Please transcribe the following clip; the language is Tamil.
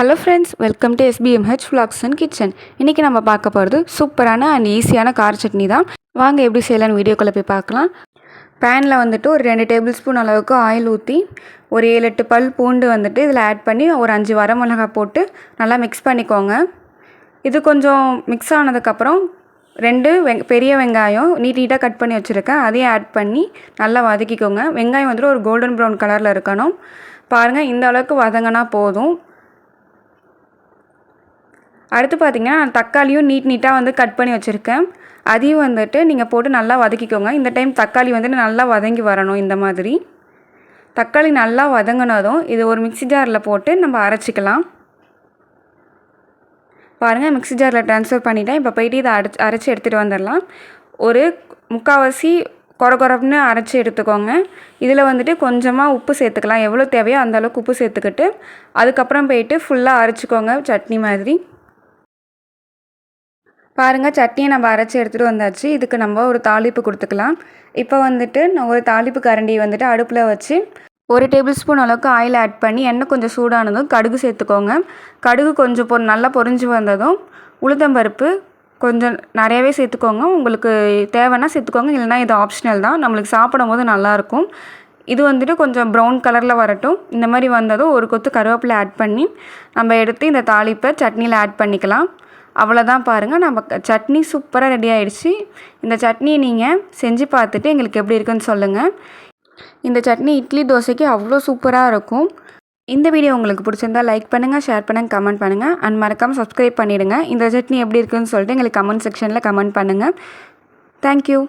Hello friends, welcome to SBMH Vlogs and Kitchen. இன்றைக்கி நம்ம பார்க்க போகிறது சூப்பரான அண்ட் ஈஸியான கார சட்னி தான். வாங்க எப்படி செய்யலான்னு வீடியோக்குள்ளே போய் பார்க்கலாம். பேனில் வந்துட்டு ஒரு 2 டேபிள் ஸ்பூன் அளவுக்கு ஆயில் ஊற்றி ஒரு 7-8 பல் பூண்டு வந்துட்டு இதில் ஆட் பண்ணி ஒரு 5 வரமிளகாய் போட்டு நல்லா மிக்ஸ் பண்ணிக்கோங்க. இது கொஞ்சம் மிக்ஸ் ஆனதுக்கப்புறம் 2 பெரிய வெங்காயம் நீட்டாக கட் பண்ணி வச்சுருக்கேன், அதையும் ஆட் பண்ணி நல்லா வதக்கிக்கோங்க. வெங்காயம் வந்துட்டு ஒரு கோல்டன் ப்ரௌன் கலரில் இருக்கணும். பாருங்கள், இந்த அளவுக்கு வதங்கினா போதும். அடுத்து பார்த்திங்கன்னா நான் தக்காளியும் நீட்டாக வந்து கட் பண்ணி வச்சுருக்கேன், அதையும் வந்துட்டு நீங்கள் போட்டு நல்லா வதக்கிக்கோங்க. இந்த டைம் தக்காளி வந்துட்டு நல்லா வதங்கி வரணும். இந்த மாதிரி தக்காளி நல்லா வதங்கினதும் இது ஒரு மிக்ஸி ஜாரில் போட்டு நம்ம அரைச்சிக்கலாம். பாருங்கள், மிக்ஸி ஜாரில் ட்ரான்ஸ்ஃபர் பண்ணிவிட்டேன். இப்போ போய்ட்டு இதை அரைச்சி எடுத்துகிட்டு வந்துடலாம். ஒரு முக்கால்வாசி கொரகொரப்புன்னு அரைச்சி எடுத்துக்கோங்க. இதில் வந்துட்டு கொஞ்சமாக உப்பு சேர்த்துக்கலாம், எவ்வளோ தேவையோ அந்தளவுக்கு உப்பு சேர்த்துக்கிட்டு அதுக்கப்புறம் போய்ட்டு ஃபுல்லாக அரைச்சிக்கோங்க சட்னி மாதிரி. பாருங்கள், சட்னியை நம்ம அரைச்சி எடுத்துகிட்டு வந்தாச்சு. இதுக்கு நம்ம ஒரு தாளிப்பு கொடுத்துக்கலாம். இப்போ வந்துட்டு நான் ஒரு தாளிப்பு கரண்டி வந்துட்டு அடுப்பில் வச்சு 1 டேபிள் ஸ்பூன் அளவுக்கு ஆயில் ஆட் பண்ணி எண்ணெய் கொஞ்சம் சூடானதும் கடுகு சேர்த்துக்கோங்க. கடுகு கொஞ்சம் நல்லா பொரிஞ்சு வந்ததும் உளுத்தம்பருப்பு கொஞ்சம் நிறையவே சேர்த்துக்கோங்க. உங்களுக்கு தேவைன்னா சேர்த்துக்கோங்க, இல்லைனா இது ஆப்ஷனல் தான். நம்மளுக்கு சாப்பிடும் போது நல்லாயிருக்கும். இது வந்துட்டு கொஞ்சம் ப்ரௌன் கலரில் வரட்டும். இந்த மாதிரி வந்ததும் ஒரு கொத்து கருவேப்பிலை ஆட் பண்ணி நம்ம எடுத்து இந்த தாளிப்பை சட்னியில் ஆட் பண்ணிக்கலாம். அவ்வளோதான். பாருங்கள், நம்ம சட்னி சூப்பராக ரெடி ஆகிடுச்சு. இந்த சட்னியை நீங்கள் செஞ்சு பார்த்துட்டு எங்களுக்கு எப்படி இருக்குன்னு சொல்லுங்கள். இந்த சட்னி இட்லி தோசைக்கு அவ்வளோ சூப்பராக இருக்கும். இந்த வீடியோ உங்களுக்கு பிடிச்சிருந்தால் லைக் பண்ணுங்கள், ஷேர் பண்ணுங்கள், கமெண்ட் பண்ணுங்கள் அண்ட் மறக்காமல் சப்ஸ்கிரைப் பண்ணிவிடுங்க. இந்த சட்னி எப்படி இருக்குன்னு சொல்லிட்டு எங்களுக்கு கமெண்ட் செக்ஷனில் கமெண்ட் பண்ணுங்கள். தேங்க்யூ.